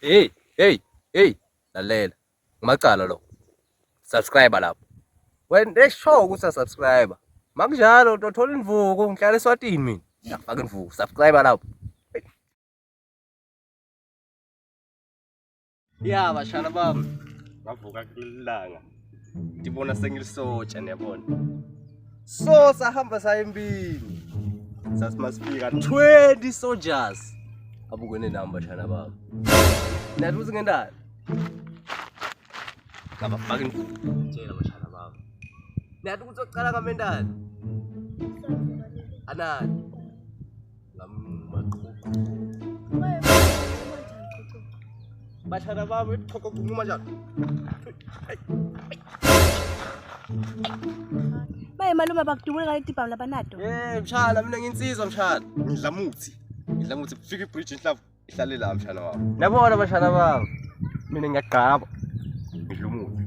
Hey, lalela. Ngimacala lo. Subscribe lapho. Wena esho ukuthi subscribe. Makunjalo utothola imvuko ngihlala eSwatini mina. Ngiyafaka imvuko. Subscribe lapho. Ya bashana bami. Ngavuka kulilanga. Ngibona sengilisotsha niyabona. So sahamba saya empini. Sasimasiphika 20 soldiers. Abukene nami bashana bami. Nathi uthi ngendaba. Ngabafaka imvuko tshela bashana bami. Nathi ukuthi ucala kamendani. Anani. Ngamaqhuqhu. Bashana bami iqhoqo kunquma njalo. Baye malume bakudubule ngale tipha labanato. Mshana mina nginsizwa mshana. Ngidla muthi kufika ibridge inhlavu ihlale la mshana wami. Nabona bashana bami. Mina ngiyaqaba. Ngidla umuthi.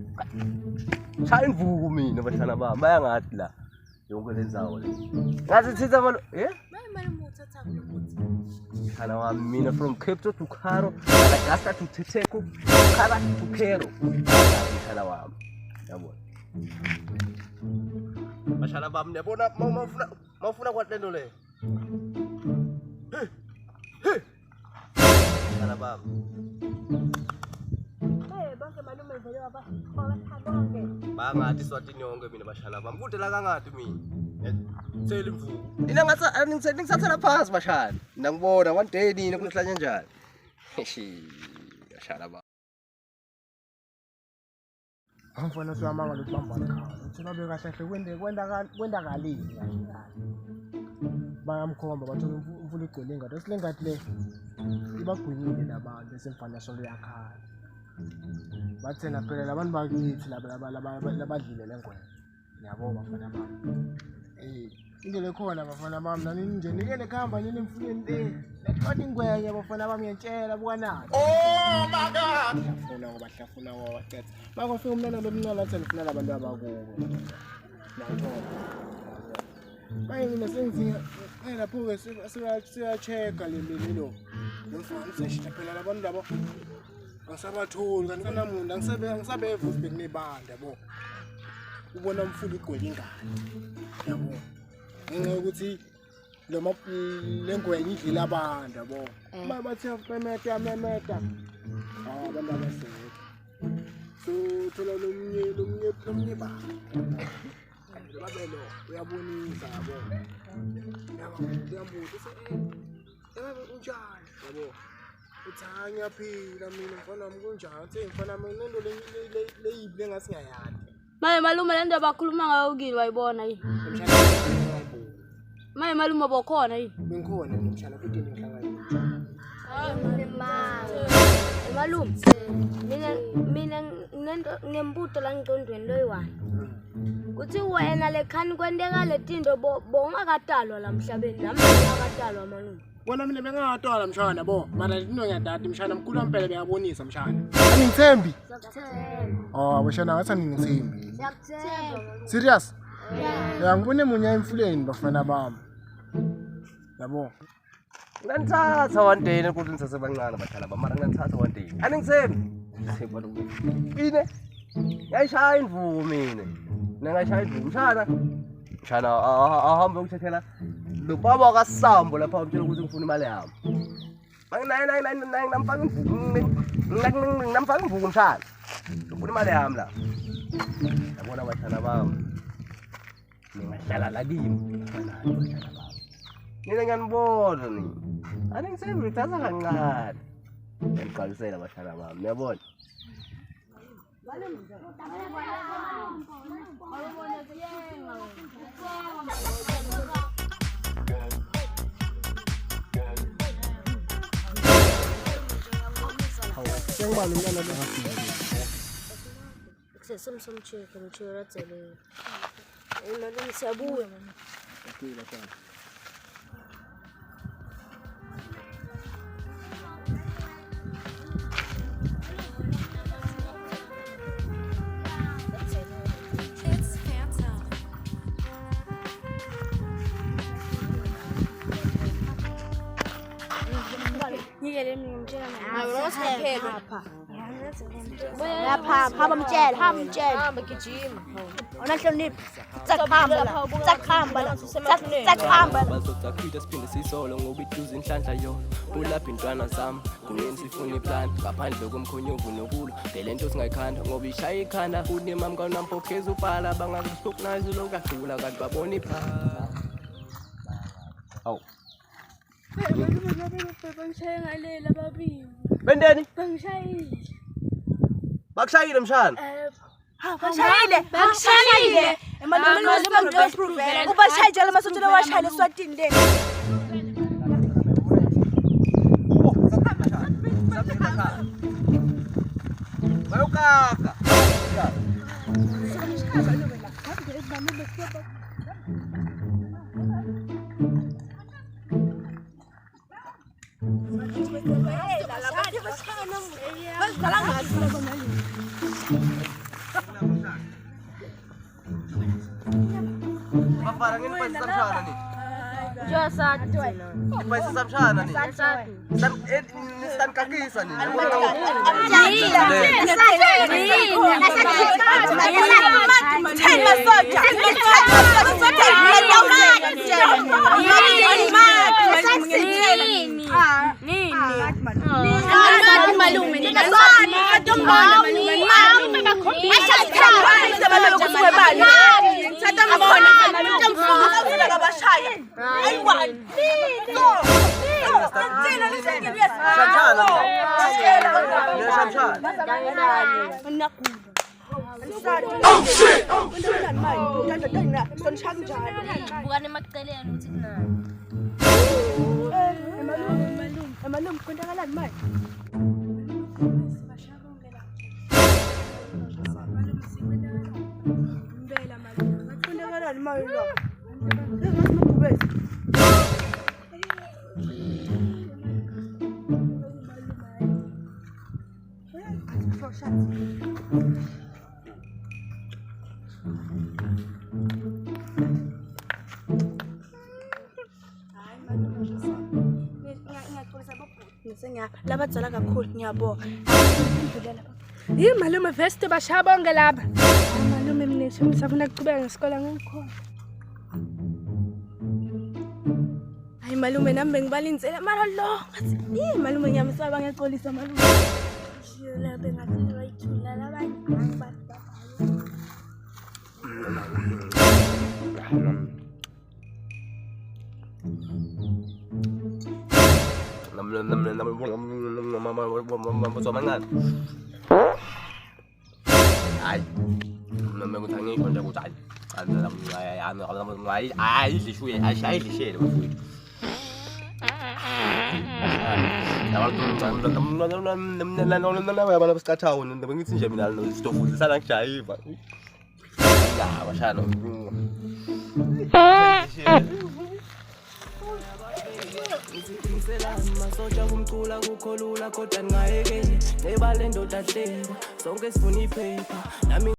Shaya imvuku mina bashana bami bayangathi la yonke lenzawo le. Ngathi thitha malo Baye malume uthatha umuthi. Mshana wami mina from Cape Town to Karo, Madagascar to Tsheko, Kara to Kero. Mshana wami. Yabona. Bashana bami niyabona mawufuna kwatlento le. Bashana bami. Bonke malume vele babonke. Bangathi Swatini yonke mina bashana bami. Kude la kangathi mina. Thela imvuku. Ina ngathi ngisathatha phansi bashana. Mina ngibona one day nini kunohlanya njani. Bashana bami. Angifuna siwamanga lokubamba ikhala. Uthina be kahle kahle kwendakalini kahle kahle. Bayamkhomba bathola umfula igcwele ingadi. Esilengadi le ibagwinyile labantu esemfana solo yakhala. Bathena phela labantu bakithi labadlile lengwenya. Ngiyabonga bafana bami. Indlela ekhona bafana bami nani nje nike nekhamba nini emfuleni le. Leqoda ingwenya bafana bami ngiyantshela bukanani. Oh my god. Ngiyafuna ngoba hlafuna waqetha. Makufika umntwana lomncane athi ngifuna labantu abakubo. Baye mina sengizinga lapho ke siya-check le lo. Ngifuna seshita phela labantu labo. Ngasabatholi kanti kanamunda ngisabeva ukuthi bekunebanda yabo. Ubona umfula igcwele ingane. Yabo. Ngenxa yokuthi lengwenya idlela abantu yabo. Bathi bemeta. Abantu abaseke. So thola lomnye ba. Babelo uyabonisa yabo. Uyambuza unjani yabo. Uthanya phila mina mfana wami kunjani uthe mfana wami nento leyibi lengasingayazi. Baye malume le nto bakhuluma ngayo ukini wayibona yini? Maye malume bokhona yini? Bengikhona ngishana futhi ngihlangana. Malume mina ngembuto la ngicondweni loyiwani. Kuthi wena lekhani kwenteka letinto bongakatalwa la emhlabeni nami ngakatalwa malume. Wona mina bengatwala mshana bo mara lino ngiyadada mshana mkhulu wampela beyabonisa mshana. Angithembi. Siyakuthemba. Oh bashana ngathi angithembi. Siyakuthemba. Serious? Ya ngibone munya emfuleni bafana bami. Yabo. Nganthatha one day ukuthi ngisase bancane bathala bamara nganthatha one day. Aningithembi. Ngithemba ukuthi ine. Ngayishaya imvuku mina. Ngayishaya imvuku mshana ahambe ukuthathela lo baba kaSambo lapha umtshela ukuthi ngifuna imali yami. Namfaka imvuku mshana. Ngifuna imali yami la. Yabona bashana bami. Ningahlala la kimi bashana bami. Nina ngiyanibona nini. Aningithembi ngithatha kancane. Ngiqalisela bashana bami. Uyabona? Sengibani umntana lo ngafika. Sesimcheke ngitshelazele. Malume siyabuya mama. Okay bashana. Vale. Ngikele mina ngimtshela Hayi wena usiphephe. Lapha hamba mtshela. Hamba gijima. Unahloniphi? Sakuhamba la. Sakuhamba. Bazozakhwita siphinde sisolo ngoba iduze inhlanhla yona. Ulapha intwana zami, kunini sifuna iplan. Ngaphandle komkhonyovu nokulo. Vele nto singayikhanda ngoba ishaya ikhanda. Kunemam kaNamphokheza ubhala bangakuhlukanize lokadlula kanti babona iphala. Awu. Bangishaya ngalela babili. Bendeni? Bangishayile. Bakushayile mshana. Bangishayile. Emalume ubashaya njalo masotshela washayile eSwatini le. Bayokaka. Parang ini pa sa samshana ni. Josat. Pa sa samshana ni. Stan kakisa ni. Bukan emaceleni uthi na. Emalume kwenzakalani manje? Kwenzakalani manje la? Labadzala kakhulu ngiyabonga. Yi malume veste bashaya bonke lapha. Malume mina ngifuna ukuqhubeka ngesikole ngikhona. Hayi malume nami bengibalinzela mara lo. Yi malume ngiyamsaba ngexolisa malume. Shila bengathi wayithula labanye angibathi. Ai. Mình có thằng con trai của chạy. Anh làm lại ai gì xui ai sai gì xe đâu xui. Nó ska chào nó vẫn xin mình là stop phụ sa đang chạy vậy. Là mà sao nó. Masoja kumcula kukholula kodwa ngayekeni nebalendo dadleba sonke sifuna iphepha nami